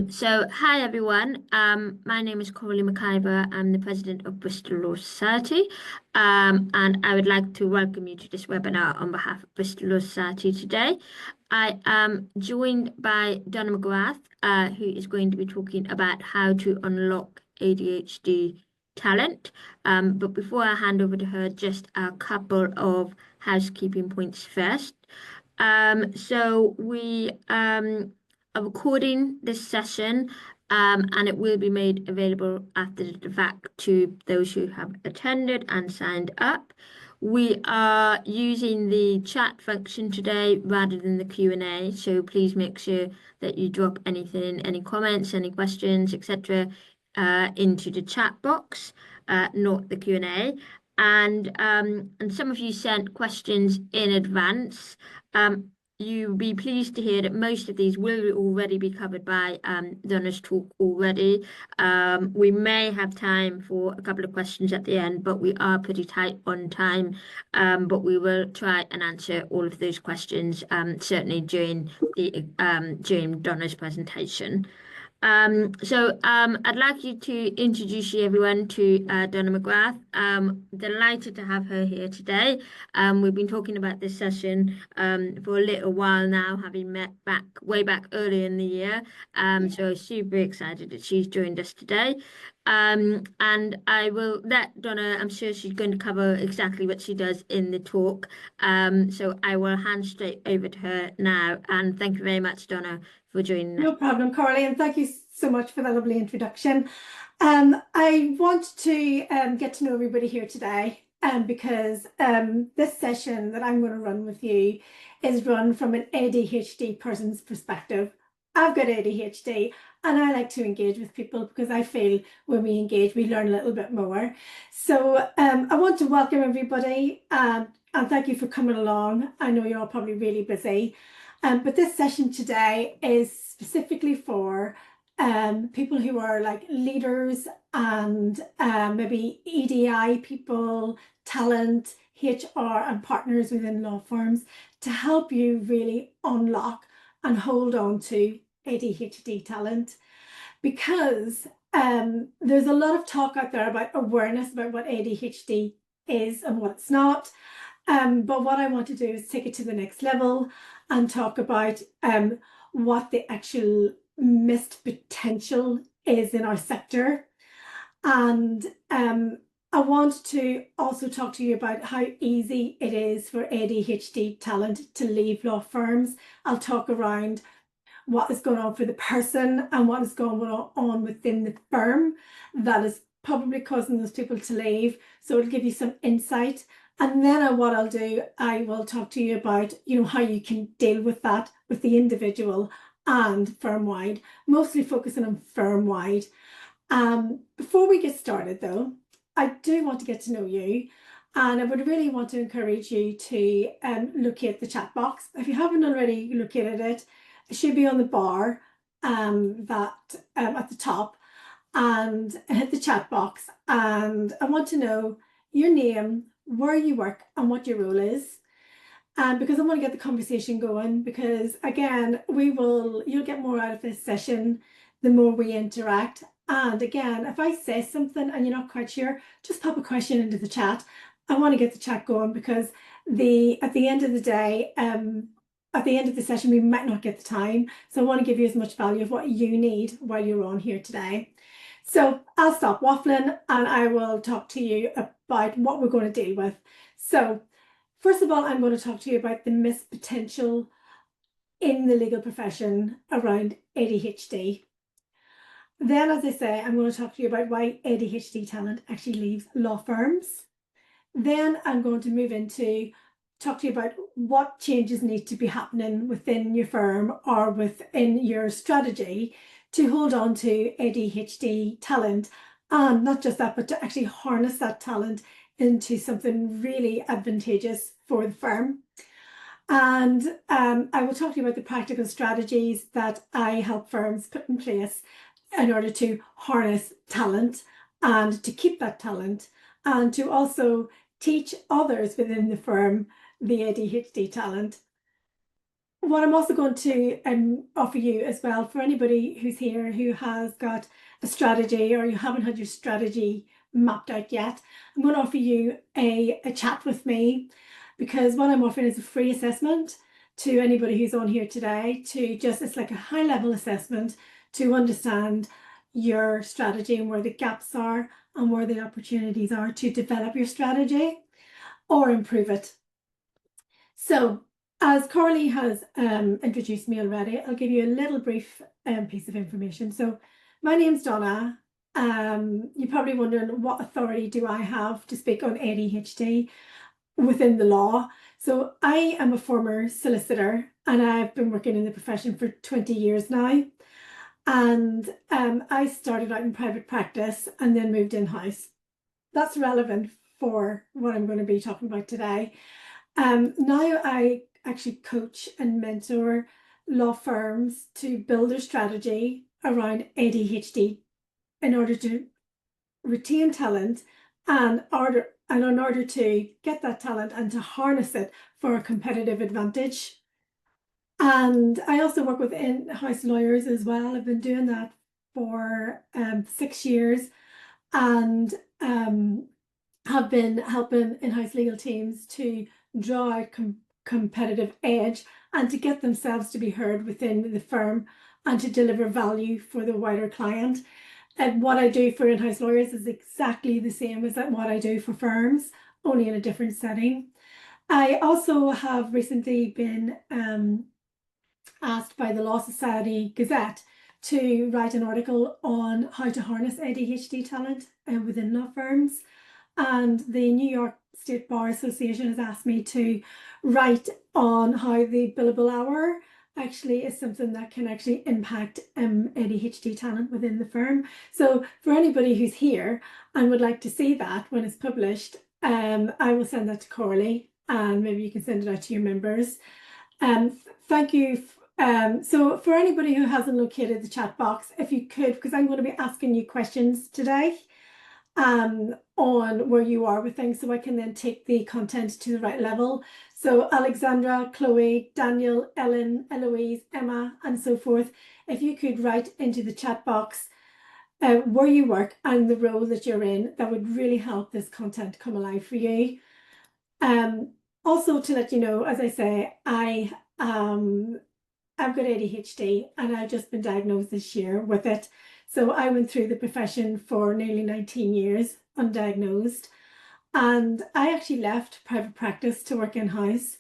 Hi everyone. My name is Coralie McIver. I'm the president of Bristol Law Society, and I would like to welcome you to this webinar on behalf of Bristol Law Society today. I am joined by Donna McGrath, who is going to be talking about how to unlock ADHD talent. But before I hand over to her, just a couple of housekeeping points first. We are recording this session, and it will be made available after the fact to those who have attended and signed up. We are using the chat function today rather than the Q&A, so please make sure that you drop anything, any comments, any questions, etc., into the chat box, not the Q&A. And some of you sent questions in advance. You'll be pleased to hear that most of these will already be covered by Donna's talk already. We may have time for a couple of questions at the end, but we are pretty tight on time. But we will try and answer all of those questions certainly during Donna's presentation. I'd like you to introduce you everyone to Donna McGrath. Delighted to have her here today. We've been talking about this session for a little while now, having met way back early in the year. So super excited that she's joined us today. And I will let Donna, I'm sure she's going to cover exactly what she does in the talk. So I will hand straight over to her now. And thank you very much, Donna, for joining us. No problem, Coralie, and thank you so much for that lovely introduction. I want to get to know everybody here today because this session that I'm going to run with you is run from an ADHD person's perspective. I've got ADHD and I like to engage with people because I feel when we engage, we learn a little bit more. So I want to welcome everybody and thank you for coming along. I know you're all probably really busy. But this session today is specifically for people who are like leaders and maybe EDI people, talent, HR and partners within law firms to help you really unlock and hold on to ADHD talent. Because there's a lot of talk out there about awareness about what ADHD is and what it's not. But what I want to do is take it to the next level and talk about what the actual missed potential is in our sector. And I want to also talk to you about how easy it is for ADHD talent to leave law firms. I'll talk around what is going on for the person and what is going on within the firm that is probably causing those people to leave. So it'll give you some insight. And then what I'll do, I will talk to you about, how you can deal with that with the individual and firm-wide, mostly focusing on firm-wide. Before we get started though, I do want to get to know you and I would really want to encourage you to locate the chat box. If you haven't already located it, it should be on the bar at the top and hit the chat box. And I want to know your name, where you work and what your role is. Because I want to get the conversation going because again, you'll get more out of this session the more we interact. And again, if I say something and you're not quite sure, just pop a question into the chat. I want to get the chat going because at the end of the day, at the end of the session, we might not get the time. So I want to give you as much value of what you need while you're on here today. So I'll stop waffling and I will talk to you about what we're going to deal with. So first of all, I'm going to talk to you about the missed potential in the legal profession around ADHD. Then, as I say, I'm going to talk to you about why ADHD talent actually leaves law firms. Then I'm going to move into talk to you about what changes need to be happening within your firm or within your strategy to hold on to ADHD talent, and not just that, but to actually harness that talent into something really advantageous for the firm. And I will talk to you about the practical strategies that I help firms put in place in order to harness talent and to keep that talent and to also teach others within the firm the ADHD talent. what I'm also going to offer you as well, for anybody who's here who has got a strategy or you haven't had your strategy mapped out yet, I'm going to offer you a chat with me, because what I'm offering is a free assessment to anybody who's on here today, to just, it's like a high level assessment to understand your strategy and where the gaps are and where the opportunities are to develop your strategy or improve it. So, as Carly has introduced me already, I'll give you a little brief piece of information. So, my name's Donna. You're probably wondering, what authority do I have to speak on ADHD within the law? So, I am a former solicitor and I've been working in the profession for 20 years now. And I started out in private practice and then moved in-house. That's relevant for what I'm going to be talking about today. Now I actually coach and mentor law firms to build their strategy around ADHD in order to retain talent and in order to get that talent and to harness it for a competitive advantage. And I also work with in-house lawyers as well. I've been doing that for 6 years, and have been helping in-house legal teams to draw out competitive edge and to get themselves to be heard within the firm and to deliver value for the wider client. And what I do for in-house lawyers is exactly the same as what I do for firms, only in a different setting. I also have recently been asked by the Law Society Gazette to write an article on how to harness ADHD talent within law firms. And the New York State Bar Association has asked me to write on how the billable hour actually is something that can actually impact ADHD talent within the firm. So for anybody who's here and would like to see that when it's published, I will send that to Corley, and maybe you can send it out to your members. Thank you. So for anybody who hasn't located the chat box, if you could, because I'm going to be asking you questions today on where you are with things, so I can then take the content to the right level. So Alexandra, Chloe, Daniel, Ellen, Eloise, Emma, and so forth, if you could write into the chat box where you work and the role that you're in, that would really help this content come alive for you. Also, to let you know, as I say, I've got ADHD and I've just been diagnosed this year with it. So I went through the profession for nearly 19 years undiagnosed, and I actually left private practice to work in-house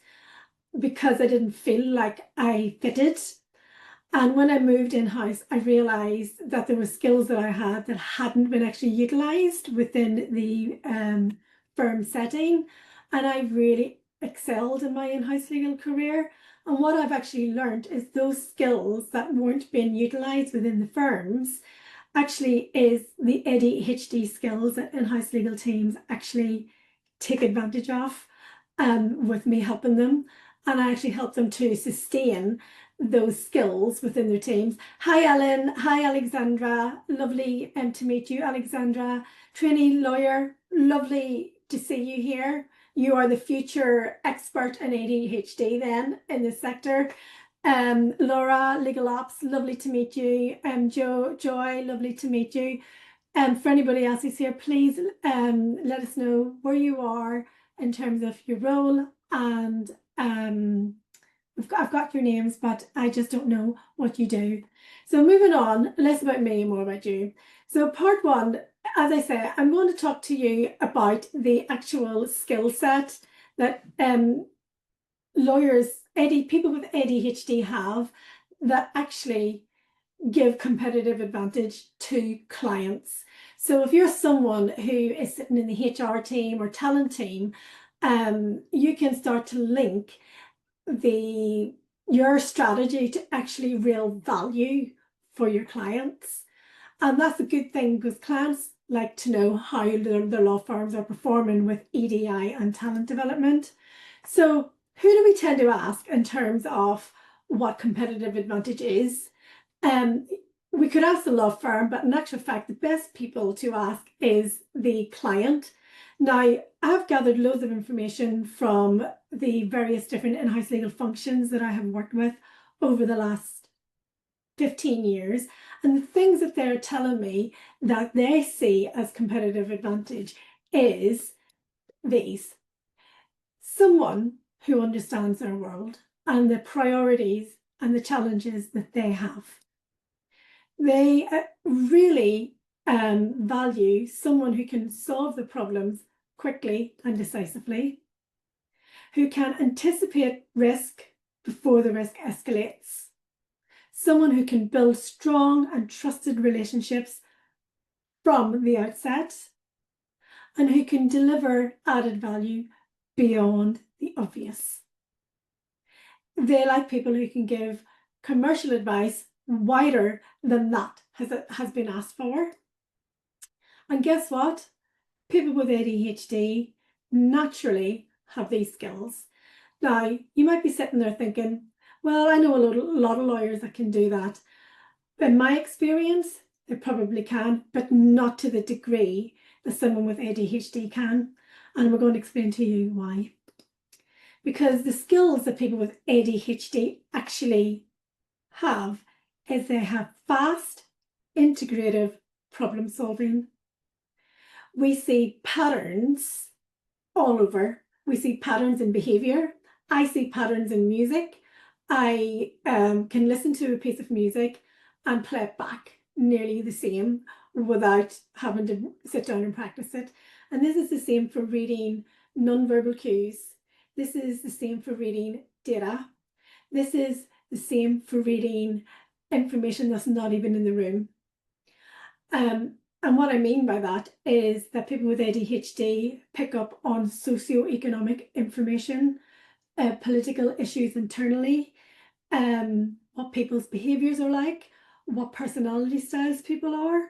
because I didn't feel like I fitted. And when I moved in-house, I realized that there were skills that I had that hadn't been actually utilized within the firm setting, and I really excelled in my in-house legal career. And what I've actually learned is those skills that weren't being utilized within the firms actually is the ADHD skills that in-house legal teams actually take advantage of with me helping them. And I actually help them to sustain those skills within their teams. Hi, Ellen. Hi, Alexandra. Lovely to meet you, Alexandra. Trainee lawyer. Lovely to see you here. You are the future expert in ADHD then in this sector. Laura, legal ops, lovely to meet you. Joy, lovely to meet you. For anybody else who's here, please let us know where you are in terms of your role, and I've got your names, but I just don't know what you do. So moving on, less about me, more about you. So part one, as I say, I'm going to talk to you about the actual skill set that lawyers, people with ADHD have, that actually give competitive advantage to clients. So if you're someone who is sitting in the HR team or talent team, you can start to link your strategy to actually real value for your clients. And that's a good thing, because clients like to know how the law firms are performing with EDI and talent development. So who do we tend to ask in terms of what competitive advantage is? We could ask the law firm, but in actual fact, the best people to ask is the client. Now, I've gathered loads of information from the various different in-house legal functions that I have worked with over the last 15 years, and the things that they're telling me that they see as competitive advantage is these. Someone who understands their world and the priorities and the challenges that they have. They really value someone who can solve the problems quickly and decisively, who can anticipate risk before the risk escalates, someone who can build strong and trusted relationships from the outset, and who can deliver added value beyond the obvious. They like people who can give commercial advice wider than that has been asked for. And guess what? People with ADHD naturally have these skills. Now, you might be sitting there thinking, well, I know a lot of lawyers that can do that. In my experience, they probably can, but not to the degree that someone with ADHD can. And we're going to explain to you why. Because the skills that people with ADHD actually have is they have fast, integrative problem solving. We see patterns all over. We see patterns in behavior. I see patterns in music. I can listen to a piece of music and play it back nearly the same without having to sit down and practice it. And this is the same for reading nonverbal cues. This is the same for reading data. This is the same for reading information that's not even in the room. And what I mean by that is that people with ADHD pick up on socioeconomic information, political issues internally, what people's behaviours are like, what personality styles people are,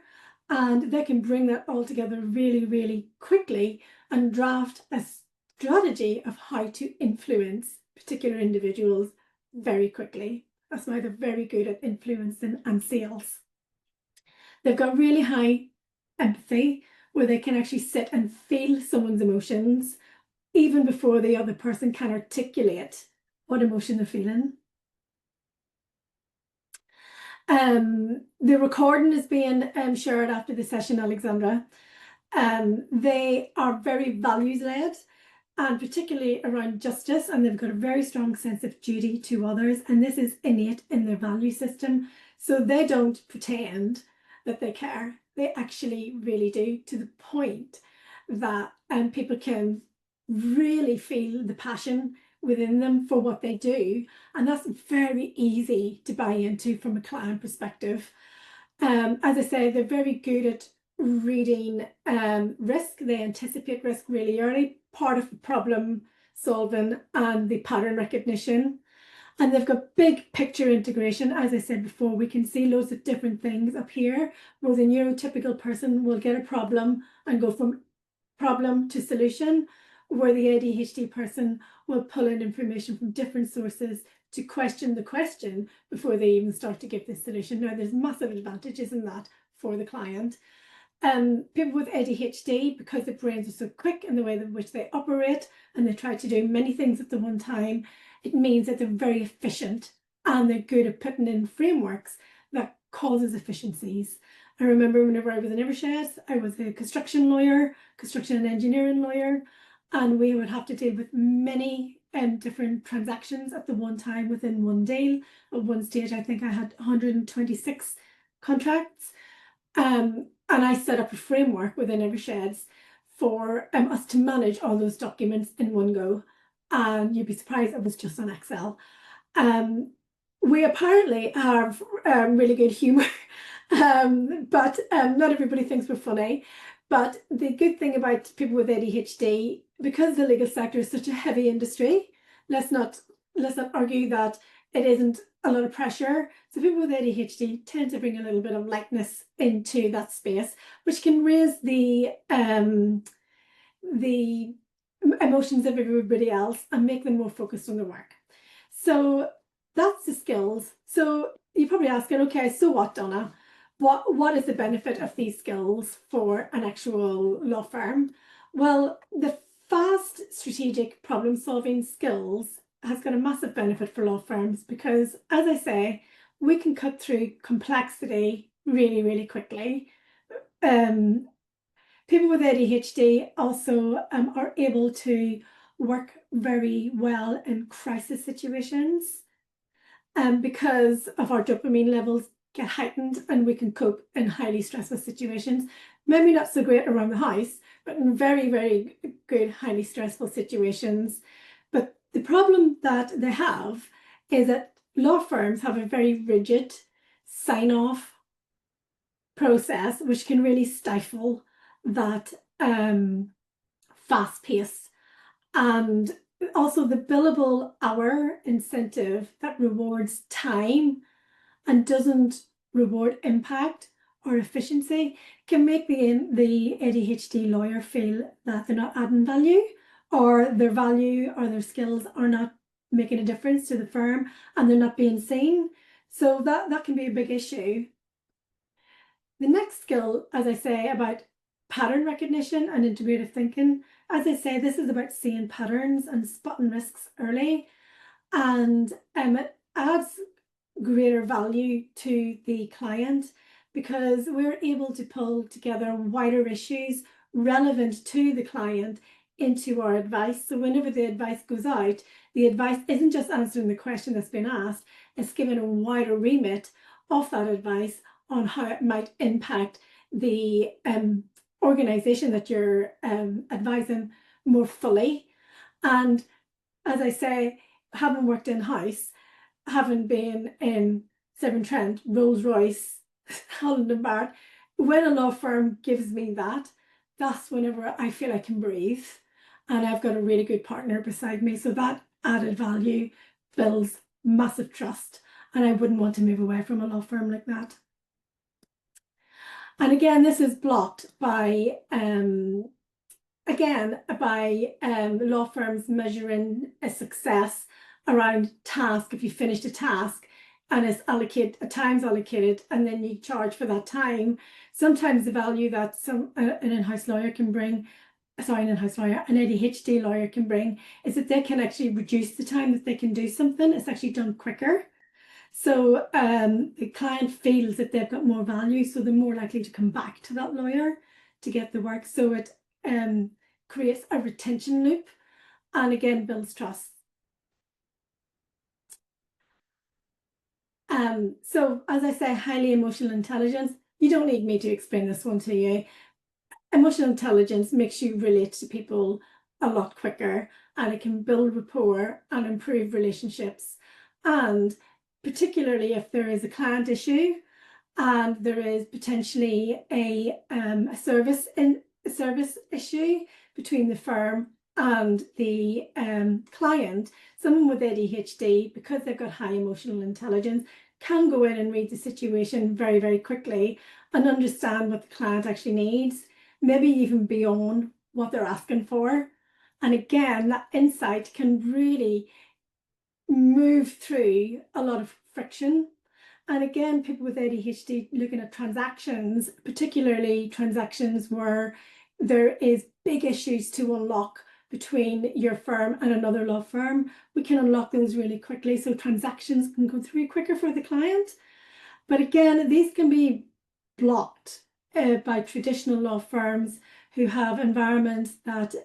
and they can bring that all together really, really quickly and draft a strategy of how to influence particular individuals very quickly. That's why they're very good at influencing and sales. They've got really high empathy, where they can actually sit and feel someone's emotions even before the other person can articulate what emotion they're feeling. The recording is being shared after the session, Alexandra. They are very values-led, and particularly around justice, and they've got a very strong sense of duty to others, and this is innate in their value system. So they don't pretend that they care. They actually really do, to the point that people can really feel the passion within them for what they do, and that's very easy to buy into from a client perspective. As I say, they're very good at reading risk. They anticipate risk really early, part of the problem solving and the pattern recognition. And they've got big picture integration. As I said before, we can see loads of different things up here, where the neurotypical person will get a problem and go from problem to solution, where the ADHD person will pull in information from different sources to question the question before they even start to give the solution. Now, there's massive advantages in that for the client. People with ADHD, because their brains are so quick in the way in which they operate, and they try to do many things at the one time, it means that they're very efficient, and they're good at putting in frameworks that causes efficiencies. I remember whenever I was in Evershed, I was a construction lawyer, construction and engineering lawyer, and we would have to deal with many different transactions at the one time within one deal. At one stage, I think I had 126 contracts. And I set up a framework within Eversheds for us to manage all those documents in one go. And you'd be surprised it was just on Excel. We apparently have really good humour, but not everybody thinks we're funny. But the good thing about people with ADHD, because the legal sector is such a heavy industry, let's not argue that it isn't a lot of pressure. So people with ADHD tend to bring a little bit of lightness into that space, which can raise the emotions of everybody else and make them more focused on their work. So that's the skills. So you're probably asking, okay, so what, Donna? What is the benefit of these skills for an actual law firm? Well, the fast strategic problem solving skills has got a massive benefit for law firms because, as I say, we can cut through complexity really, really quickly. People with ADHD also are able to work very well in crisis situations because of our dopamine levels get heightened and we can cope in highly stressful situations. Maybe not so great around the house, but in very, very good, highly stressful situations. But the problem that they have is that law firms have a very rigid sign-off process, which can really stifle that fast pace. And also the billable hour incentive that rewards time and doesn't reward impact or efficiency can make the ADHD lawyer feel that they're not adding value, or their value or their skills are not making a difference to the firm and they're not being seen. So that can be a big issue. The next skill, as I say, about pattern recognition and integrative thinking, as I say, this is about seeing patterns and spotting risks early, and it adds greater value to the client because we're able to pull together wider issues relevant to the client into our advice. So whenever the advice goes out, the advice isn't just answering the question that's been asked, it's given a wider remit of that advice on how it might impact the organization that you're advising more fully. And as I say, having worked in-house, having been in Severn Trent, Rolls-Royce, Holland and Barrett, when a law firm gives me that, that's whenever I feel I can breathe and I've got a really good partner beside me. So that added value builds massive trust, and I wouldn't want to move away from a law firm like that. And again, this is blocked by law firms measuring a success around task. If you finished a task and it's allocated, a time's allocated, and then you charge for that time, sometimes the value that an in-house lawyer can bring, sorry, an in-house lawyer, an ADHD lawyer can bring, is that they can actually reduce the time that they can do something. It's actually done quicker. So the client feels that they've got more value, so they're more likely to come back to that lawyer to get the work. So it creates a retention loop and again builds trust. So as I say, highly emotional intelligence, you don't need me to explain this one to you. Emotional intelligence makes you relate to people a lot quicker, and it can build rapport and improve relationships. And particularly if there is a client issue and there is potentially a service issue between the firm and the client, someone with ADHD, because they've got high emotional intelligence, can go in and read the situation very, very quickly and understand what the client actually needs, maybe even beyond what they're asking for. And again, that insight can really move through a lot of friction. And again, people with ADHD looking at transactions, particularly transactions where there is big issues to unlock between your firm and another law firm, we can unlock those really quickly. So transactions can go through quicker for the client. But again, these can be blocked by traditional law firms who have environments that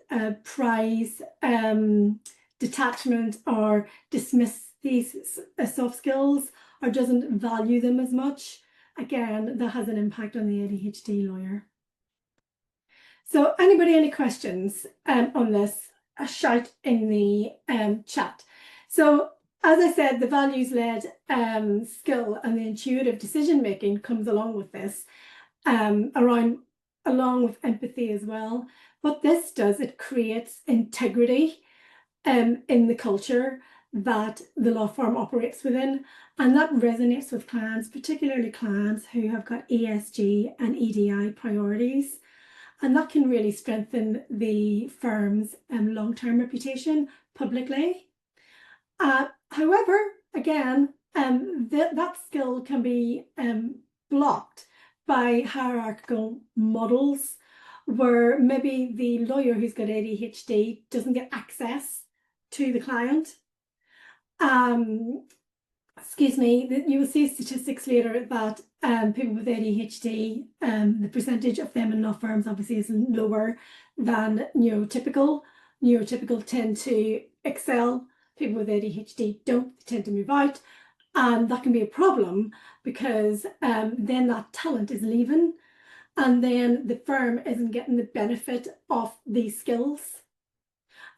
prize detachment or dismiss these soft skills or doesn't value them as much. Again, that has an impact on the ADHD lawyer. So anybody, any questions on this? A shout in the chat. So as I said, the values-led skill and the intuitive decision-making comes along with this, along with empathy as well. What this does, it creates integrity in the culture that the law firm operates within, and that resonates with clients, particularly clients who have got ESG and EDI priorities. And that can really strengthen the firm's long-term reputation publicly. However, again, that skill can be blocked by hierarchical models where maybe the lawyer who's got ADHD doesn't get access to the client. Excuse me, you will see statistics later that people with ADHD, the percentage of them in law firms obviously is lower than neurotypical. Neurotypical tend to excel. People with ADHD don't, they tend to move out. And that can be a problem because then that talent is leaving and then the firm isn't getting the benefit of these skills.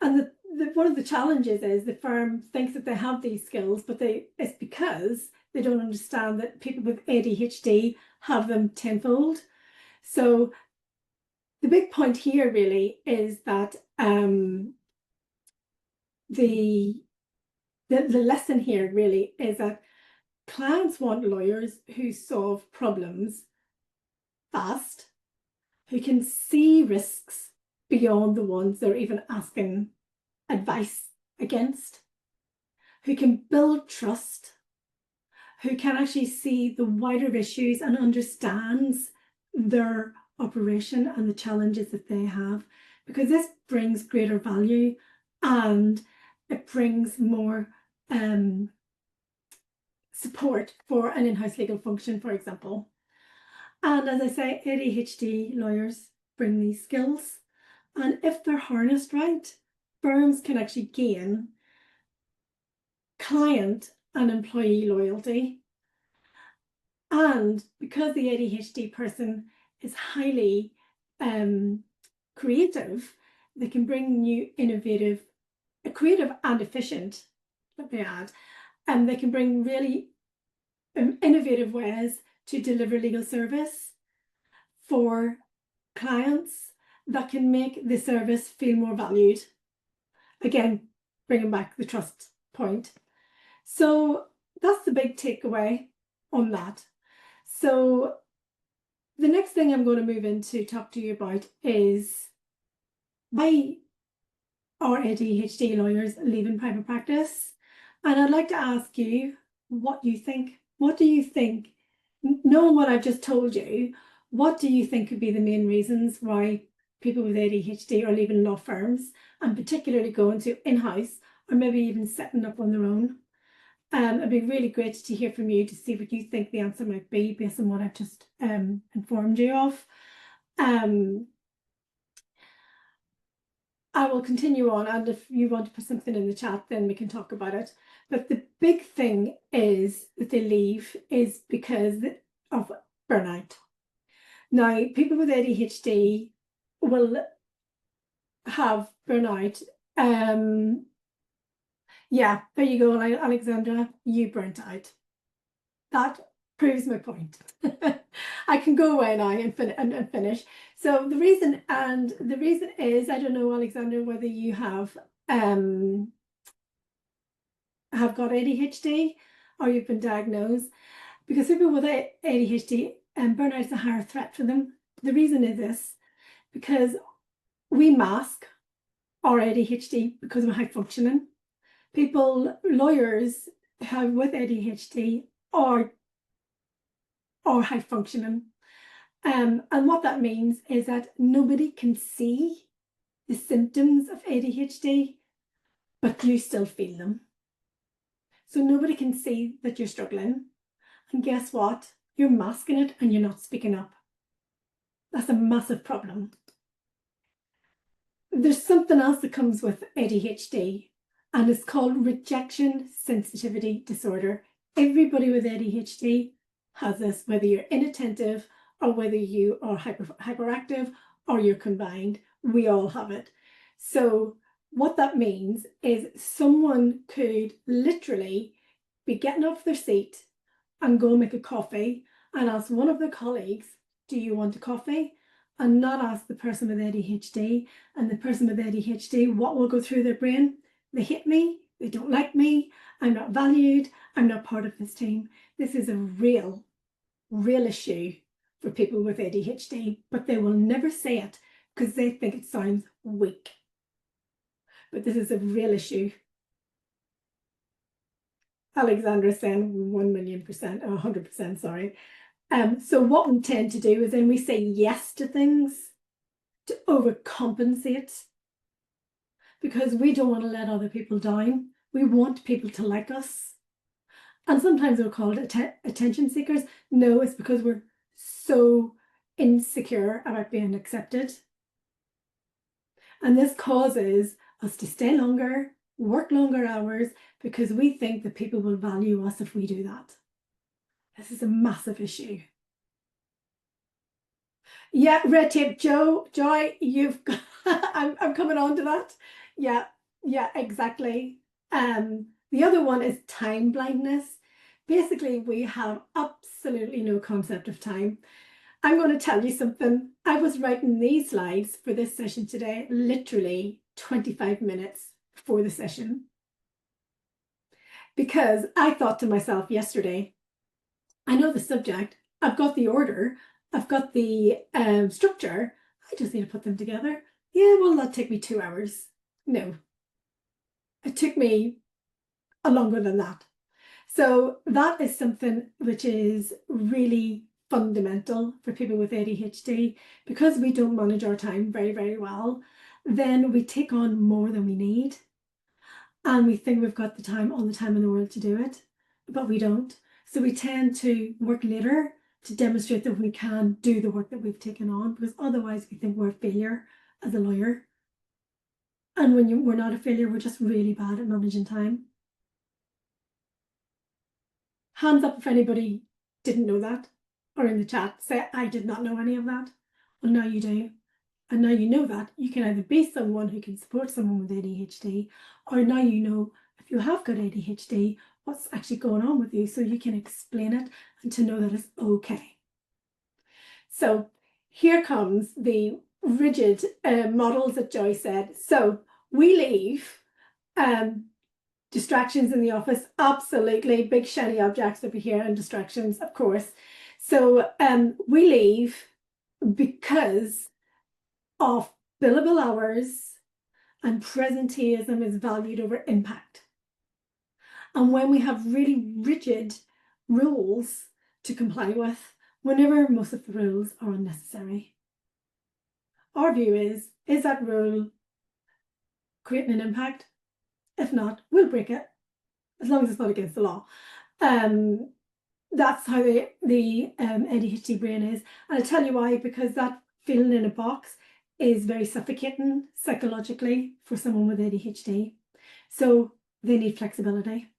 And one of the challenges is the firm thinks that they have these skills, but it's because they don't understand that people with ADHD have them tenfold. So the big point here really is that the lesson here really is that clients want lawyers who solve problems fast, who can see risks beyond the ones they're even asking advice against, who can build trust, who can actually see the wider issues and understands their operation and the challenges that they have, because this brings greater value and it brings more support for an in-house legal function, for example. And as I say, ADHD lawyers bring these skills, and if they're harnessed right, firms can actually gain client and employee loyalty. And because the ADHD person is highly creative, they can bring new creative and efficient, let me add, and they can bring really innovative ways to deliver legal service for clients that can make the service feel more valued. Again, bringing back the trust point. So that's the big takeaway on that. So the next thing I'm going to move into talk to you about is why are ADHD lawyers leaving private practice? And I'd like to ask you what you think. What do you think, knowing what I've just told you, what do you think could be the main reasons why people with ADHD are leaving law firms and particularly going to in-house or maybe even setting up on their own? It'd be really great to hear from you to see what you think the answer might be based on what I've just informed you of. I will continue on, and if you want to put something in the chat, then we can talk about it. But the big thing is that they leave is because of burnout. Now, people with ADHD will have burnout. Yeah, there you go, Alexandra, you burnt out. That proves my point. I can go away now and finish. So the reason is, I don't know, Alexandra, whether you have got ADHD or you've been diagnosed, because people with ADHD burnout is a higher threat for them. The reason is this, because we mask our ADHD because we're high functioning. Lawyers with ADHD are high functioning. And what that means is that nobody can see the symptoms of ADHD, but you still feel them. So nobody can see that you're struggling. And guess what? You're masking it and you're not speaking up. That's a massive problem. There's something else that comes with ADHD, and it's called rejection sensitivity disorder. Everybody with ADHD has this, whether you're inattentive or whether you are hyperactive or you're combined, we all have it. So what that means is someone could literally be getting off their seat and go make a coffee and ask one of their colleagues, do you want a coffee? And not ask the person with ADHD. And the person with ADHD, what will go through their brain? They hate me, they don't like me, I'm not valued, I'm not part of this team. This is a real issue for people with ADHD, but they will never say it because they think it sounds weak. But this is a real issue. Alexandra is saying 1,000,000%, or 100%, sorry. So what we tend to do is then we say yes to things to overcompensate because we don't want to let other people down. We want people to like us. And sometimes we're called attention seekers. No, it's because we're so insecure about being accepted. And this causes us to stay longer, work longer hours, because we think that people will value us if we do that. This is a massive issue. Yeah, red tape, Joy, you've got, I'm coming on to that. Yeah, exactly. The other one is time blindness. Basically, we have absolutely no concept of time. I'm going to tell you something. I was writing these slides for this session today, literally 25 minutes before the session, because I thought to myself yesterday, I know the subject, I've got the order, I've got the structure, I just need to put them together. Yeah, well, that'll take me 2 hours. No, it took me longer than that. So that is something which is really fundamental for people with ADHD. Because we don't manage our time very, very well, then we take on more than we need. And we think we've got the time, all the time in the world to do it, but we don't. So we tend to work later to demonstrate that we can do the work that we've taken on, because otherwise we think we're a failure as a lawyer. And when we're not a failure, we're just really bad at managing time. Hands up if anybody didn't know that, or in the chat, say, I did not know any of that. Well, now you do. And now you know that you can either be someone who can support someone with ADHD, or now you know if you have got ADHD, what's actually going on with you, so you can explain it and to know that it's okay. So here comes the rigid models that Joy said. So we leave distractions in the office, absolutely, big shiny objects over here and distractions, of course. So we leave because of billable hours and presenteeism is valued over impact. And when we have really rigid rules to comply with, whenever most of the rules are unnecessary. Our view is that rule creating an impact? If not, we'll break it, as long as it's not against the law. That's how the ADHD brain is. And I'll tell you why, because that feeling in a box is very suffocating psychologically for someone with ADHD. So they need flexibility.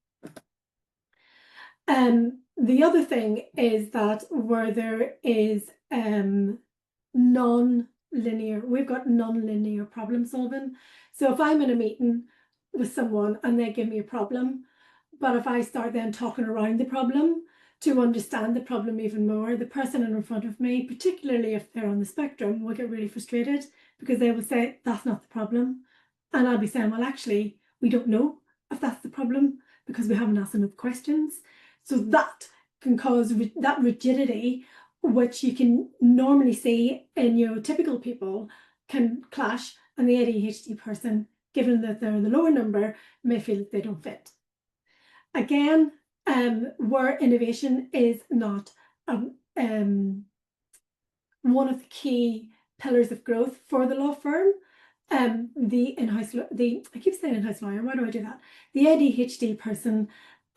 The other thing is that where there is non-linear, we've got non-linear problem solving. So if I'm in a meeting with someone and they give me a problem, but if I start then talking around the problem to understand the problem even more, the person in front of me, particularly if they're on the spectrum, will get really frustrated because they will say, that's not the problem. And I'll be saying, well, actually, we don't know if that's the problem because we haven't asked enough questions. So that can cause that rigidity, which you can normally see in your typical people, can clash, and the ADHD person, given that they're the lower number, may feel that they don't fit. Again, where innovation is not one of the key pillars of growth for the law firm, I keep saying in-house lawyer, why do I do that? The ADHD person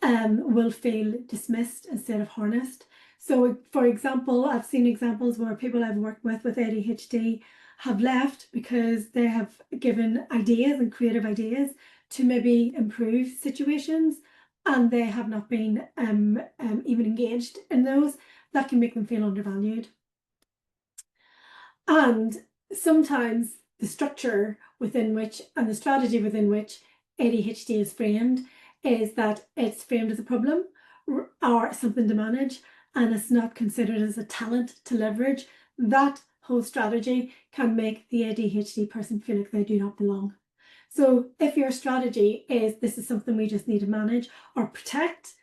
will feel dismissed instead of harnessed. So for example, I've seen examples where people I've worked with ADHD have left because they have given ideas and creative ideas to maybe improve situations, and they have not been even engaged in those. That can make them feel undervalued. And sometimes the structure within which and the strategy within which ADHD is framed is that it's framed as a problem or something to manage, and it's not considered as a talent to leverage. That whole strategy can make the ADHD person feel like they do not belong. So if your strategy is this is something we just need to manage or protect,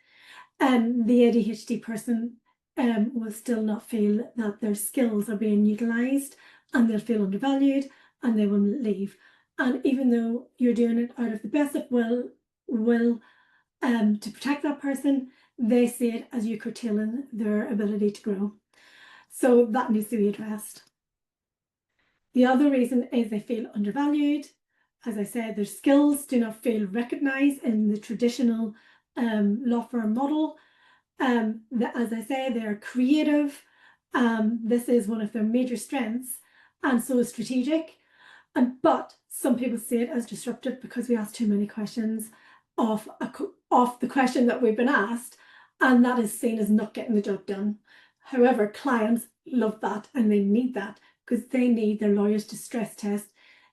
the ADHD person will still not feel that their skills are being utilised, and they'll feel undervalued and they will leave. And even though you're doing it out of the best of will to protect that person, they see it as you curtailing their ability to grow. So that needs to be addressed. The other reason is they feel undervalued. As I said, their skills do not feel recognized in the traditional law firm model. As I say, they're creative. This is one of their major strengths, and so is strategic. But some people see it as disruptive because we ask too many questions of the question that we've been asked, and that is seen as not getting the job done. However, clients love that and they need that because they need their lawyers to stress test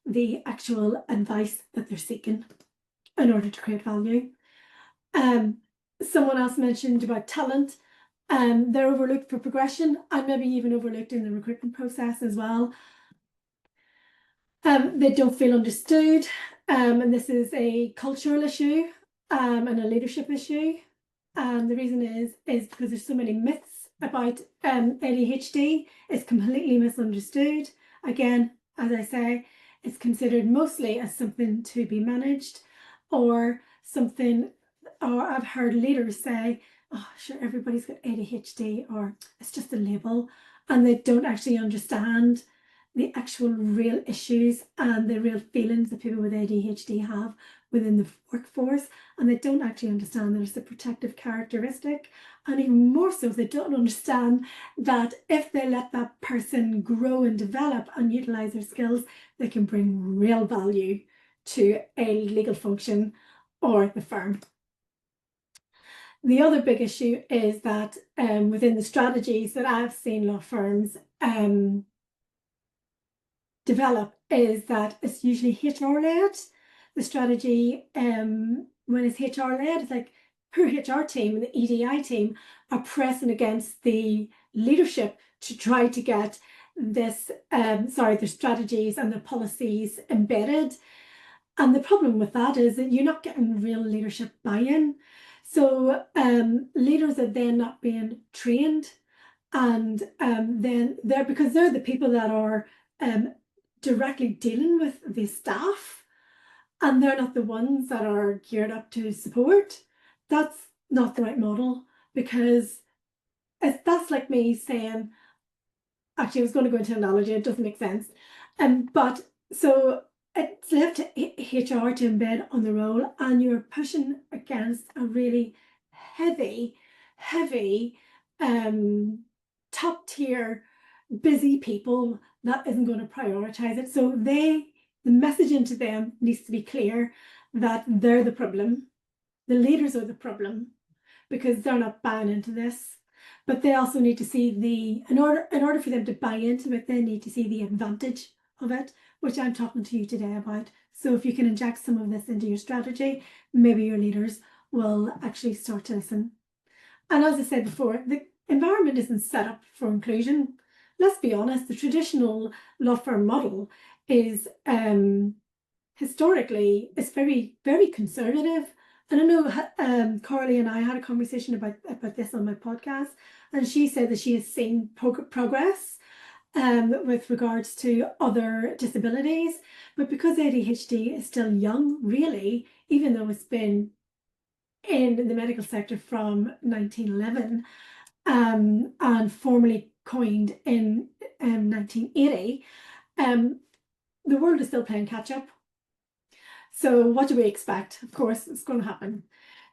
the actual advice that they're seeking in order to create value. Someone else mentioned about talent. They're overlooked for progression and maybe even overlooked in the recruitment process as well. They don't feel understood, and this is a cultural issue and a leadership issue. And the reason is because there's so many myths about ADHD. It's completely misunderstood. Again, as I say, it's considered mostly as something to be managed or something, or I've heard leaders say, oh, sure, everybody's got ADHD, or it's just a label, and they don't actually understand the actual real issues and the real feelings that people with ADHD have within the workforce, and they don't actually understand that it's a protective characteristic, and even more so, they don't understand that if they let that person grow and develop and utilize their skills, they can bring real value to a legal function or the firm. The other big issue is that within the strategies that I've seen law firms develop is that it's usually HR led. The strategy, when it's HR led, it's like her HR team and the EDI team are pressing against the leadership to try to get this, their strategies and the policies embedded. And the problem with that is that you're not getting real leadership buy-in. So leaders are then not being trained, and then because they're the people that are directly dealing with the staff, and they're not the ones that are geared up to support. That's not the right model, because that's like me saying, actually I was going to go into an analogy, it doesn't make sense, but so it's left to HR to embed on the role, and you're pushing against a really heavy top tier busy people that isn't going to prioritize it. So the messaging to them needs to be clear that they're the problem. The leaders are the problem because they're not buying into this. But they also need to see in order for them to buy into it, they need to see the advantage of it, which I'm talking to you today about. So if you can inject some of this into your strategy, maybe your leaders will actually start to listen. And as I said before, the environment isn't set up for inclusion. Let's be honest, the traditional law firm model is historically, it's very, very conservative. And I know Carly and I had a conversation about this on my podcast, and she said that she has seen progress with regards to other disabilities. But because ADHD is still young, really, even though it's been in the medical sector from 1911 and formally coined in 1980, the world is still playing catch up. So what do we expect? Of course, it's going to happen.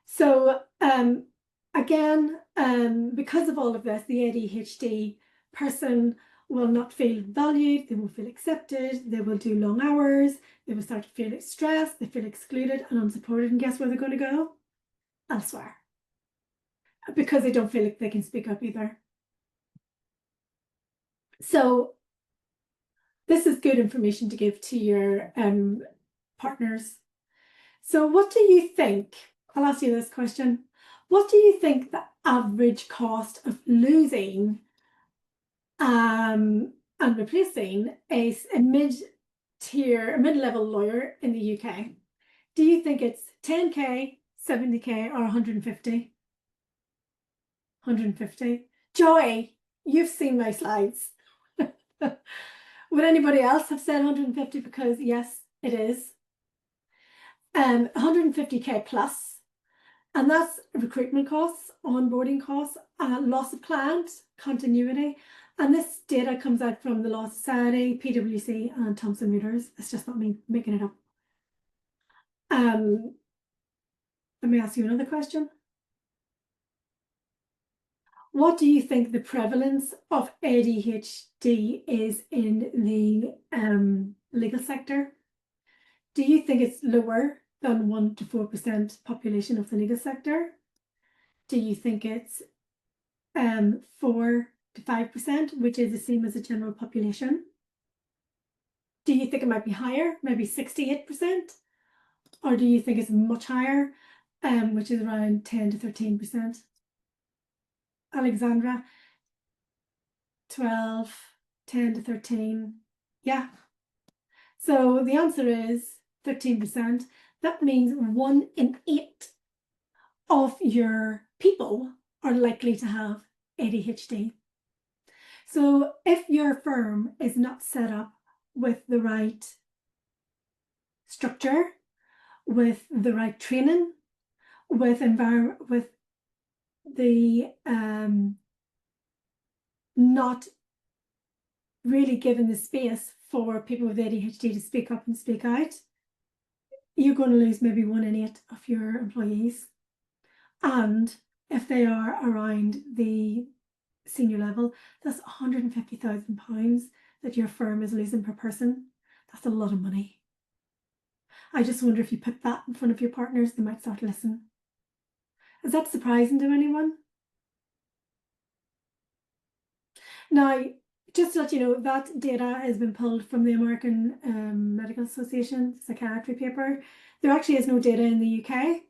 So again, because of all of this, the ADHD person will not feel valued, they won't feel accepted, they will do long hours, they will start to feel stressed, they feel excluded and unsupported, and guess where they're going to go? Elsewhere. Because they don't feel like they can speak up either. So this is good information to give to your partners. So what do you think? I'll ask you this question. What do you think the average cost of losing and replacing a mid-level lawyer in the UK? Do you think it's 10k, 70k, or 150? 150. Joy, you've seen my slides. Would anybody else have said 150? Because yes, it is. 150k plus, and that's recruitment costs, onboarding costs, loss of client, continuity, And this data comes out from the Law Society, PwC, and Thomson Reuters. It's just not me making it up. Let me ask you another question. What do you think the prevalence of ADHD is in the legal sector? Do you think it's lower than 1 to 4% population of the legal sector? Do you think it's 4 to 5%, which is the same as the general population? Do you think it might be higher, maybe 68%? Or do you think it's much higher, which is around 10 to 13%? Alexandra, 12, 10 to 13. Yeah. So the answer is 13%. That means 1 in 8 of your people are likely to have ADHD. So if your firm is not set up with the right structure, with the right training, with the not really given the space for people with ADHD to speak up and speak out, you're going to lose maybe 1 in 8 of your employees. And if they are around the senior level, that's £150,000 that your firm is losing per person. That's a lot of money. I just wonder if you put that in front of your partners, they might start to listen. Is that surprising to anyone? Now, just to let you know, that data has been pulled from the American Medical Association psychiatry paper. There actually is no data in the UK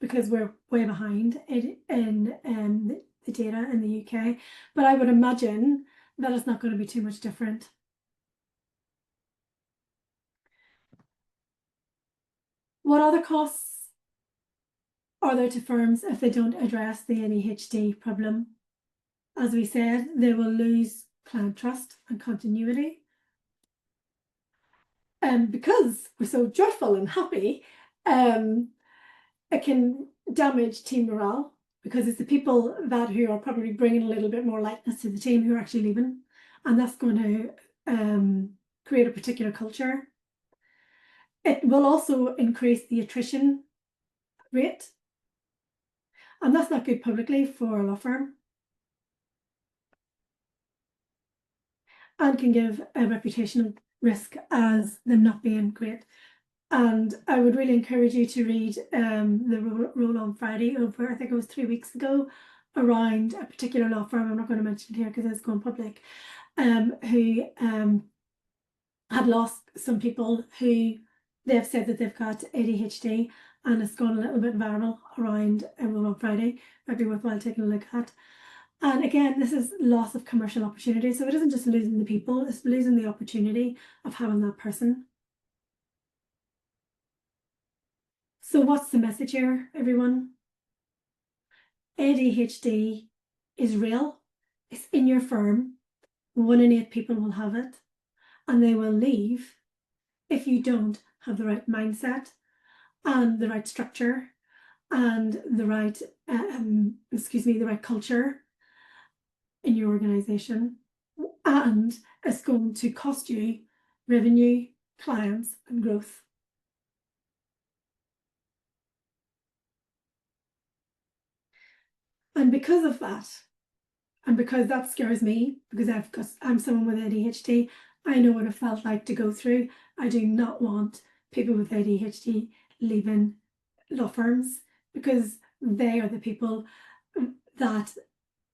because we're way behind in the data in the UK. But I would imagine that it's not going to be too much different. What other costs are there to firms if they don't address the ADHD problem? As we said, they will lose client trust and continuity. And because we're so joyful and happy, it can damage team morale because it's the people who are probably bringing a little bit more lightness to the team who are actually leaving. And that's going to create a particular culture. It will also increase the attrition rate. And that's not good publicly for a law firm. And can give a reputational risk as them not being great. And I would really encourage you to read the role on Friday over, I think it was 3 weeks ago, around a particular law firm. I'm not going to mention it here because it's gone public, who had lost some people who they've said that they've got ADHD, and it's gone a little bit viral around a role on Friday. Might be worthwhile taking a look at. And again, this is loss of commercial opportunity. So it isn't just losing the people, it's losing the opportunity of having that person. So what's the message here, everyone? ADHD is real. It's in your firm. 1 in 8 people will have it, and they will leave if you don't have the right mindset and the right structure and the right, the right culture in your organization. And it's going to cost you revenue, clients, and growth. And because of that, and because that scares me, because I'm someone with ADHD, I know what it felt like to go through. I do not want people with ADHD leaving law firms because they are the people that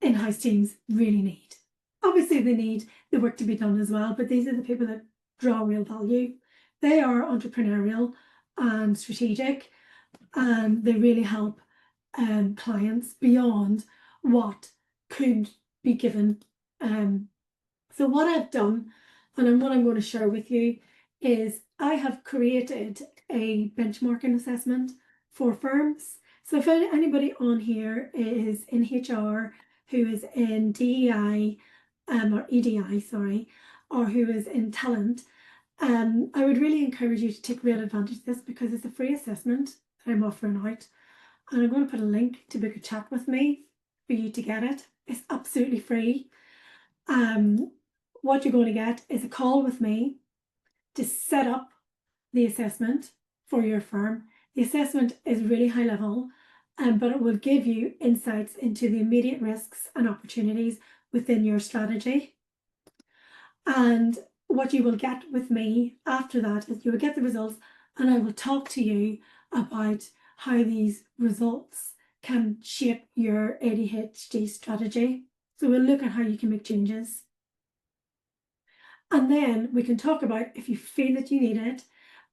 in-house teams really need. Obviously, they need the work to be done as well, but these are the people that draw real value. They are entrepreneurial and strategic, and they really help clients beyond what could be given. So what I've done, and what I'm going to share with you, is I have created a benchmarking assessment for firms. So if anybody on here is in HR, who is in DEI, or EDI, sorry, or who is in talent, I would really encourage you to take real advantage of this because it's a free assessment that I'm offering out. And I'm going to put a link to book a chat with me for you to get it. It's absolutely free. what you're going to get is a call with me to set up the assessment for your firm. The assessment is really high level, but it will give you insights into the immediate risks and opportunities within your strategy. And what you will get with me after that is you will get the results, and I will talk to you about how these results can shape your ADHD strategy. So we'll look at how you can make changes. And then we can talk about, if you feel that you need it,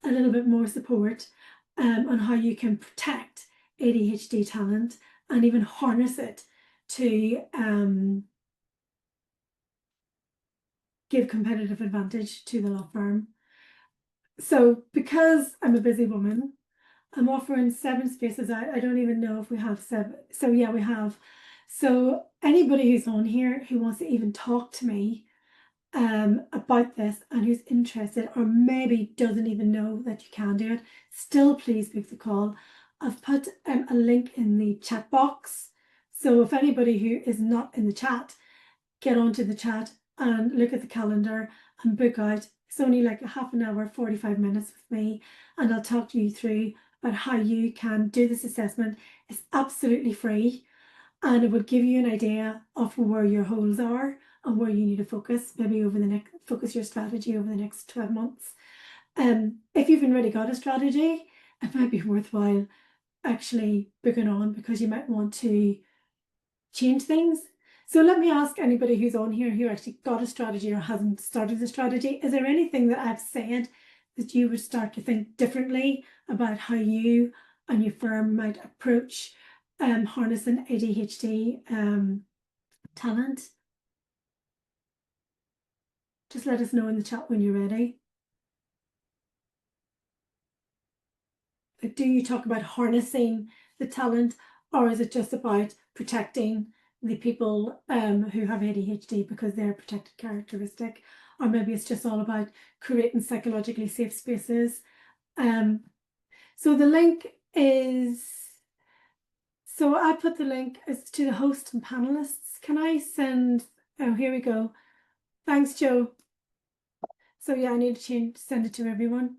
a little bit more support on how you can protect ADHD talent and even harness it to give competitive advantage to the law firm. So because I'm a busy woman, I'm offering 7 spaces. I don't even know if we have 7. So yeah, we have. So anybody who's on here who wants to even talk to me about this and who's interested, or maybe doesn't even know that you can do it, still please book the call. I've put a link in the chat box. So if anybody who is not in the chat, get onto the chat and look at the calendar and book out. It's only like a half an hour, 45 minutes with me, and I'll talk to you through about how you can do this assessment. It's absolutely free, and it would give you an idea of where your holes are and where you need to focus, maybe focus your strategy over the next 12 months. If you've already got a strategy, it might be worthwhile actually booking on, because you might want to change things. So let me ask anybody who's on here who actually got a strategy or hasn't started a strategy, is there anything that I've said that you would start to think differently about how you and your firm might approach harnessing ADHD talent? Just let us know in the chat when you're ready. Do you talk about harnessing the talent, or is it just about protecting the people who have ADHD because they're a protected characteristic? Or maybe it's just all about creating psychologically safe spaces. So the link is, so I put the link as to the host and panelists. Can I send, oh, here we go. Thanks, Joe. So yeah, I need to send it to everyone.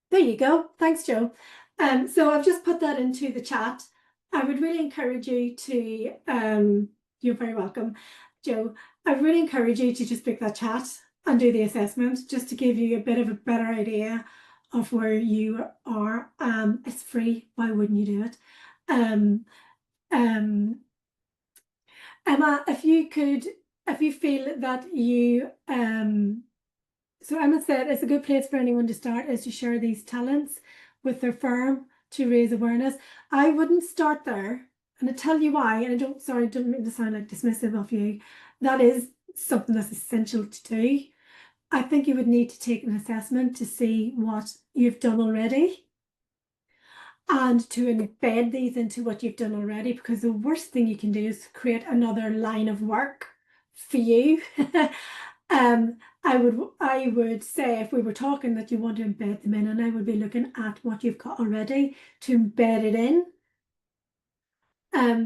There you go. Thanks, Joe. So I've just put that into the chat. I would really encourage you to, you're very welcome, Joe. I really encourage you to just pick that chat and do the assessment, just to give you a bit of a better idea of where you are. It's free. Why wouldn't you do it? Emma, if you feel that you, so Emma said it's a good place for anyone to start is to share these talents with their firm to raise awareness. I wouldn't start there, and I tell you why. And I don't mean to sound like dismissive of you. That is something that's essential to do. I think you would need to take an assessment to see what you've done already, and to embed these into what you've done already, because the worst thing you can do is create another line of work for you. I would say, if we were talking, that you want to embed them in, and I would be looking at what you've got already to embed it in,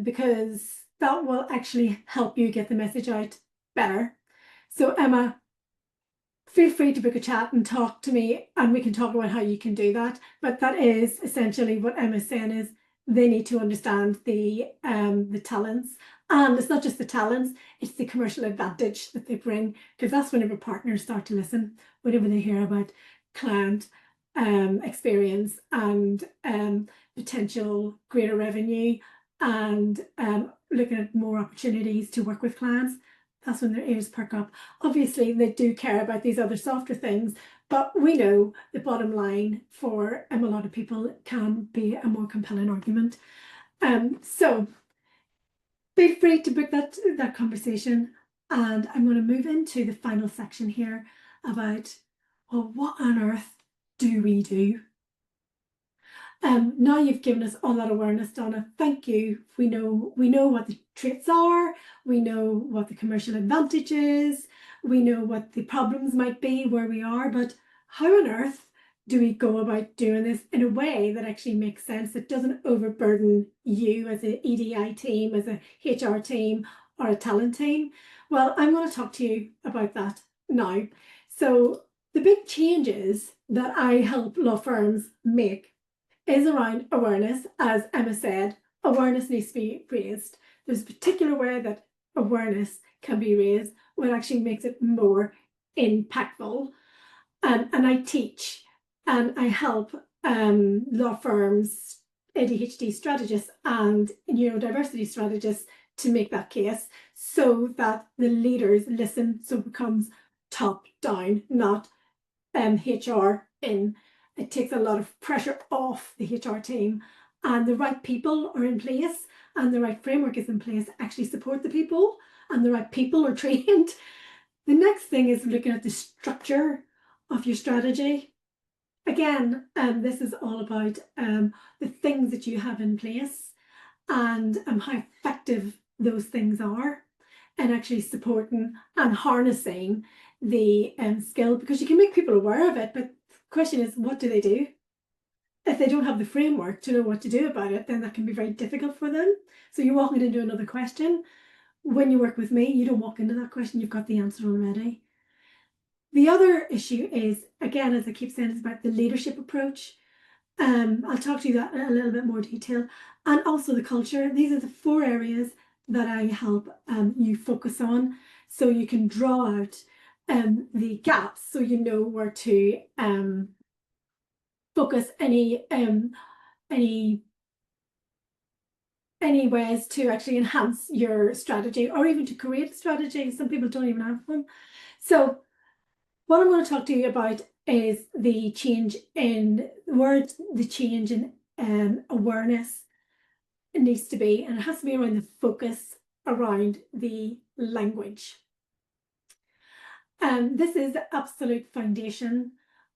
because that will actually help you get the message out better. So Emma, feel free to book a chat and talk to me, and we can talk about how you can do that. But that is essentially what Emma's saying, is they need to understand the talents. And it's not just the talents, it's the commercial advantage that they bring, because that's whenever partners start to listen, whenever they hear about client experience and potential greater revenue, and looking at more opportunities to work with clients. That's when their ears perk up. Obviously, they do care about these other softer things, but we know the bottom line for a lot of people can be a more compelling argument. So feel free to book that conversation, and I'm going to move into the final section here about, well, what on earth do we do? Now you've given us all that awareness, Donna. Thank you. We know what the traits are. We know what the commercial advantage is. We know what the problems might be where we are. But how on earth do we go about doing this in a way that actually makes sense, that doesn't overburden you as an EDI team, as a HR team, or a talent team? Well, I'm going to talk to you about that now. So the big changes that I help law firms make is around awareness. As Emma said, awareness needs to be raised. There's a particular way that awareness can be raised, what actually makes it more impactful. And I teach and I help law firms, ADHD strategists and neurodiversity strategists to make that case so that the leaders listen, so it becomes top down, not HR in. It takes a lot of pressure off the HR team, and the right people are in place and the right framework is in place to actually support the people, and the right people are trained. The next thing is looking at the structure of your strategy. Again, this is all about the things that you have in place and how effective those things are, and actually supporting and harnessing the skill, because you can make people aware of it, but the question is, what do they do? If they don't have the framework to know what to do about it, then that can be very difficult for them. So you're walking into another question. When you work with me, you don't walk into that question, you've got the answer already. The other issue is, again, as I keep saying, it's about the leadership approach. I'll talk to you that in a little bit more detail. And also the culture. These are the 4 areas that I help you focus on, so you can draw out the gaps, so you know where to focus any ways to actually enhance your strategy, or even to create a strategy. Some people don't even have one. So what I'm going to talk to you about is the change in words, the change in awareness. It needs to be, and it has to be around the focus around the language. This is the absolute foundation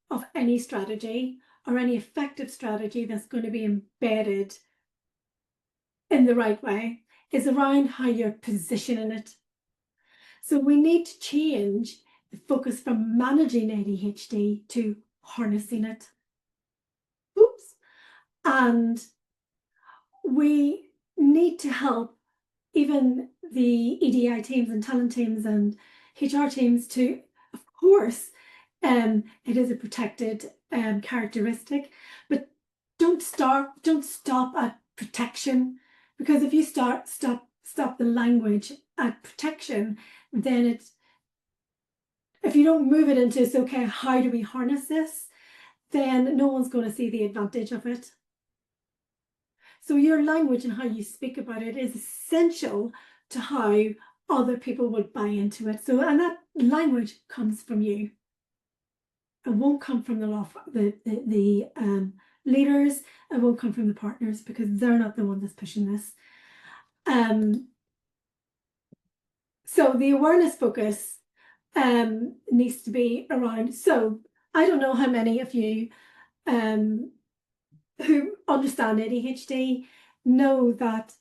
of any strategy, or any effective strategy that's going to be embedded in the right way, is around how you're positioning it. So we need to change the focus from managing ADHD to harnessing it. Oops. And we need to help even the EDI teams and talent teams and HR teams to, of course, it is a protected characteristic, but don't stop at protection, because if you stop the language at protection, then it's, if you don't move it into, it's okay, how do we harness this, then no one's going to see the advantage of it. So your language and how you speak about it is essential to how other people would buy into it. So, and that language comes from you. It won't come from the leaders. It won't come from the partners, because they're not the one that's pushing this. So the awareness focus needs to be around. So I don't know how many of you who understand ADHD know that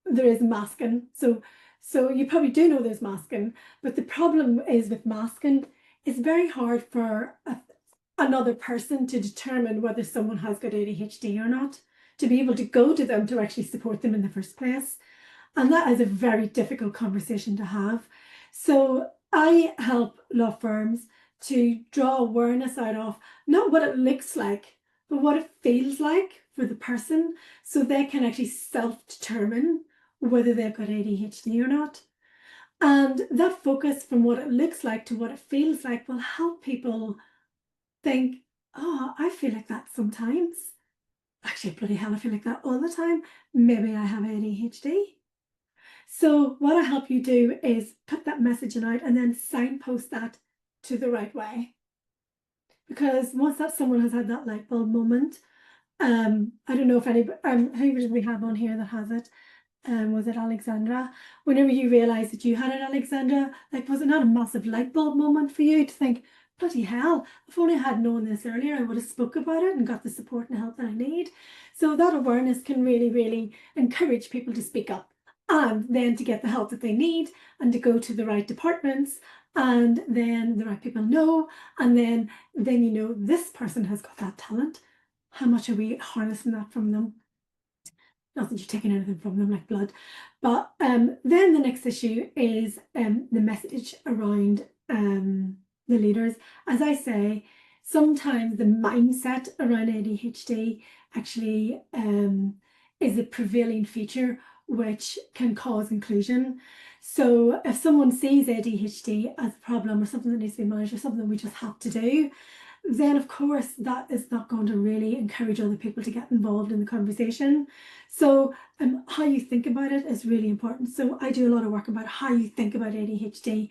there is masking. So you probably do know there's masking, but the problem is with masking, it's very hard for another person to determine whether someone has got ADHD or not, to be able to go to them to actually support them in the first place. And that is a very difficult conversation to have. So I help law firms to draw awareness out of not what it looks like, but what it feels like for the person, so they can actually self-determine whether they've got ADHD or not. And that focus from what it looks like to what it feels like will help people think, oh, I feel like that sometimes. Actually, bloody hell, I feel like that all the time. Maybe I have ADHD. So what I help you do is put that messaging out and then signpost that to the right way. Because once that someone has had that light bulb moment, I don't know if anybody, who we have on here that has it, was it Alexandra? Whenever you realised that you had it, Alexandra, like, was it not a massive light bulb moment for you to think, bloody hell, if only I had known this earlier, I would have spoke about it and got the support and help that I need. So that awareness can really, really encourage people to speak up, and then to get the help that they need, and to go to the right departments, and then the right people know, and then you know, this person has got that talent. How much are we harnessing that from them? not that you're taking anything from them like blood. But then the next issue is the message around the leaders. As I say, sometimes the mindset around ADHD actually is a prevailing feature which can cause inclusion. So if someone sees ADHD as a problem or something that needs to be managed or something that we just have to do, then of course that is not going to really encourage other people to get involved in the conversation. So how you think about it is really important. So I do a lot of work about how you think about ADHD.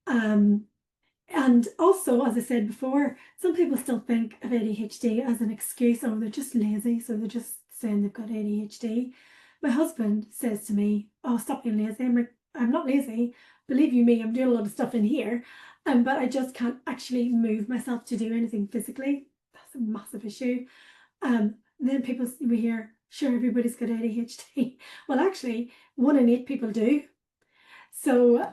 And also, as I said before, some people still think of ADHD as an excuse, or they're just lazy, so they're just saying they've got ADHD. My husband says to me, "Oh, stop being lazy." I'm like, "I'm not lazy. Believe you me, I'm doing a lot of stuff in here, but I just can't actually move myself to do anything physically." That's a massive issue. Then we hear, "Sure, everybody's got ADHD." Well, actually, 1 in 8 people do. So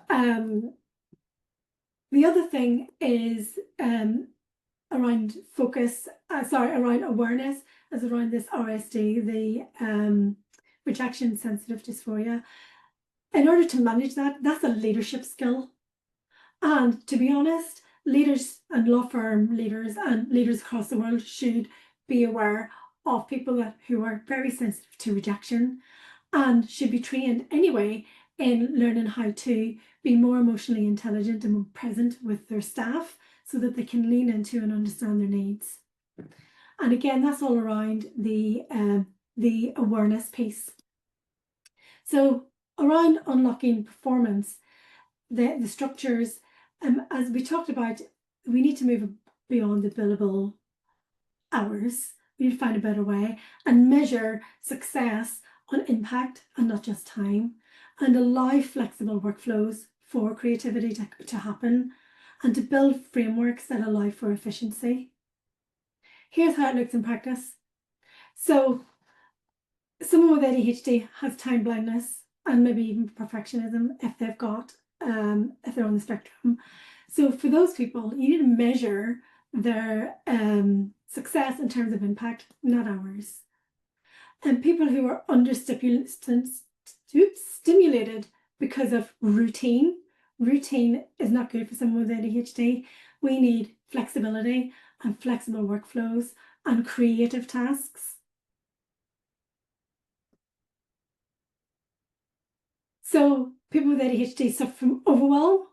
the other thing is around around awareness, is around this RSD, the rejection sensitive dysphoria. In order to manage that, that's a leadership skill. And to be honest, leaders and law firm leaders and leaders across the world should be aware of people who are very sensitive to rejection and should be trained anyway in learning how to be more emotionally intelligent and more present with their staff so that they can lean into and understand their needs. And again, that's all around the awareness piece. So around unlocking performance, the structures, as we talked about, we need to move beyond the billable hours. We need to find a better way and measure success on impact and not just time, and allow flexible workflows for creativity to happen, and to build frameworks that allow for efficiency. Here's how it looks in practice. So someone with ADHD has time blindness and maybe even perfectionism if they've got if they're on the spectrum. So for those people, you need to measure their success in terms of impact, not hours. And people who are stimulated because of routine is not good for someone with ADHD. We need flexibility and flexible workflows and creative tasks. So people with ADHD suffer from overwhelm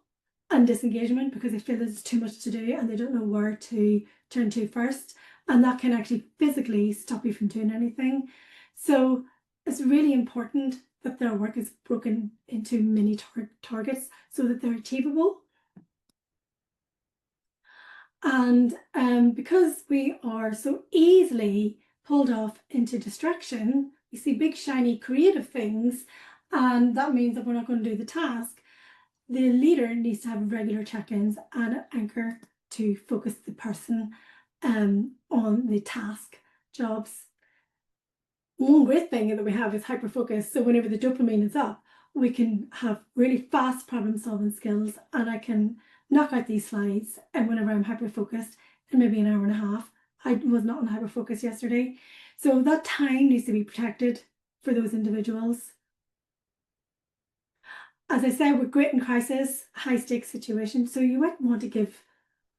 and disengagement because they feel there's too much to do and they don't know where to turn to first. And that can actually physically stop you from doing anything. So it's really important that their work is broken into mini targets so that they're achievable. And because we are so easily pulled off into distraction, we see big, shiny, creative things, and that means that we're not going to do the task. The leader needs to have regular check-ins and an anchor to focus the person on the task jobs. One great thing that we have is hyper-focus. So whenever the dopamine is up, we can have really fast problem-solving skills, and I can knock out these slides. And whenever I'm hyper-focused, in maybe an hour and a half, I was not on hyper-focus yesterday. So that time needs to be protected for those individuals. As I said, we're great in crisis, high-stakes situations. So you might want to give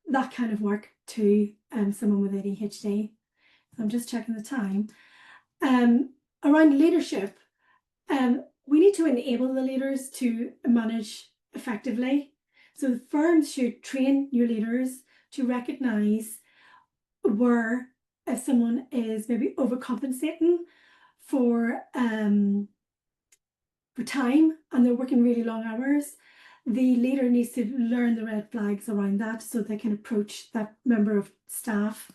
that kind of work to someone with ADHD. So I'm just checking the time. Around leadership, we need to enable the leaders to manage effectively. So the firms should train your leaders to recognise where if someone is maybe overcompensating for time and they're working really long hours. The leader needs to learn the red flags around that so they can approach that member of staff.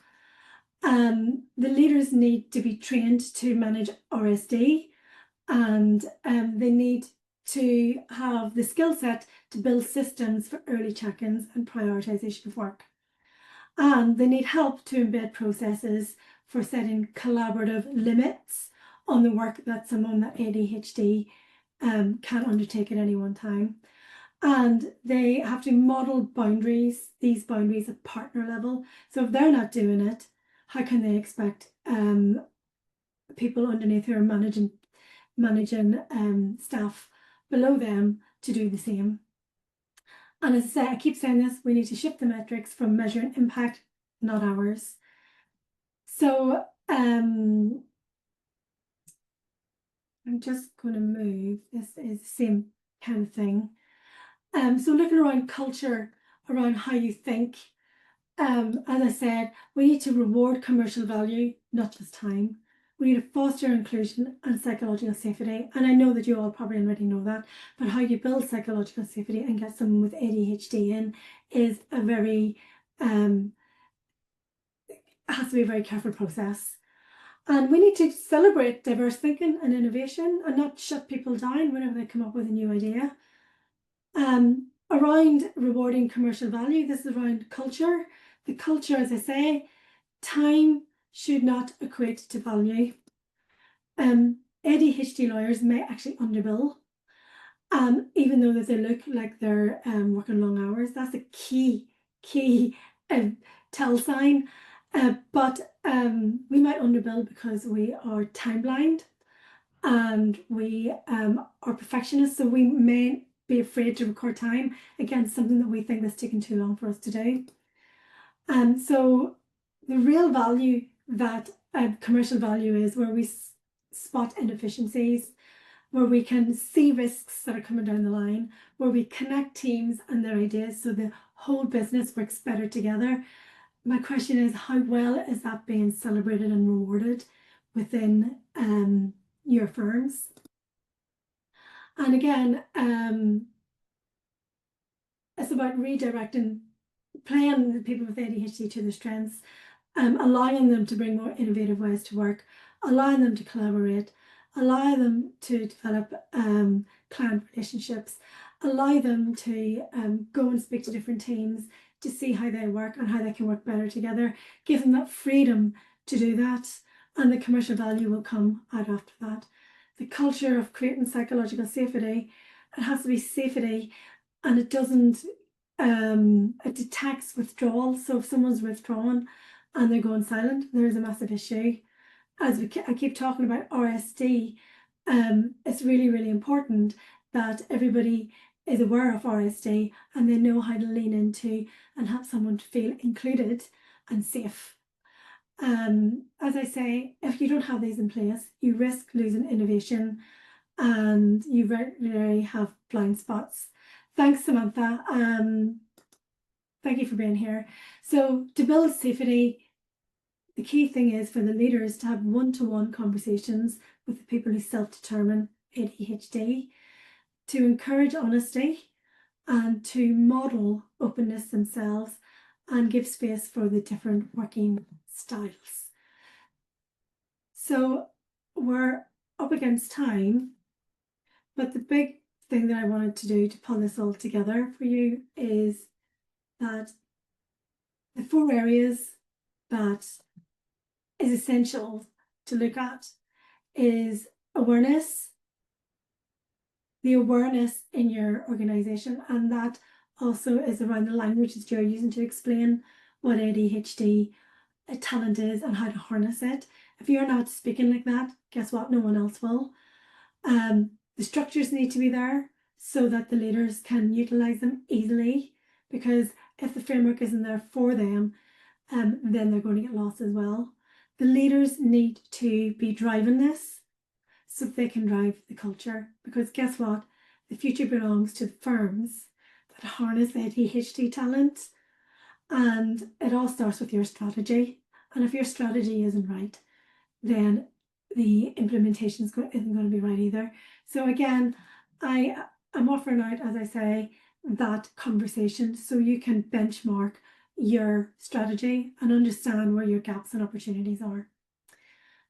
The leaders need to be trained to manage RSD, and they need to have the skill set to build systems for early check-ins and prioritization of work. And they need help to embed processes for setting collaborative limits on the work that someone with ADHD can undertake at any one time. And they have to model these boundaries at partner level. So if they're not doing it, how can they expect people underneath who are managing managing staff below them to do the same. And as I say, I keep saying this, we need to shift the metrics from measuring impact, not hours. So I'm just going to move. This is the same kind of thing. So looking around culture, around how you think, as I said, we need to reward commercial value, not just time. We need to foster inclusion and psychological safety. And I know that you all probably already know that, but how you build psychological safety and get someone with ADHD in is a very, has to be a very careful process. And we need to celebrate diverse thinking and innovation and not shut people down whenever they come up with a new idea. Around rewarding commercial value, this is around culture. The culture, as I say, time should not equate to value. ADHD lawyers may actually underbill, even though that they look like they're working long hours. That's a key tell sign. But we might underbill because we are time blind and we are perfectionists, so we may be afraid to record time against something that we think that's taking too long for us to do. So the real value that commercial value is where we spot inefficiencies, where we can see risks that are coming down the line, where we connect teams and their ideas so the whole business works better together. My question is, how well is that being celebrated and rewarded within your firms? And again, it's about redirecting, playing the people with ADHD to their strengths, allowing them to bring more innovative ways to work, allowing them to collaborate, allow them to develop client relationships, allow them to go and speak to different teams to see how they work and how they can work better together, give them that freedom to do that, and the commercial value will come out after that. The culture of creating psychological safety, it has to be safety, and it doesn't, it detects withdrawal. So if someone's withdrawn and they're going silent, there's a massive issue. As I keep talking about RSD, it's really, really important that everybody is aware of RSD and they know how to lean into and help someone to feel included and safe. As I say, if you don't have these in place, you risk losing innovation and you very have blind spots. Thanks, Samantha. Thank you for being here. So to build safety, the key thing is for the leaders to have one-to-one conversations with the people who self-determine ADHD, to encourage honesty and to model openness themselves and give space for the different working styles. So we're up against time, but the big thing that I wanted to do to pull this all together for you is that the 4 areas that is essential to look at is awareness, the awareness in your organization, and that also is around the language that you're using to explain what ADHD talent is and how to harness it. If you're not speaking like that, guess what? No one else will. The structures need to be there so that the leaders can utilize them easily, because if the framework isn't there for them, then they're going to get lost as well. The leaders need to be driving this so they can drive the culture, because guess what? The future belongs to the firms that harness ADHD talent, and it all starts with your strategy. And if your strategy isn't right, then the implementation isn't going to be right either. So again, I'm offering out, as I say, that conversation so you can benchmark your strategy and understand where your gaps and opportunities are.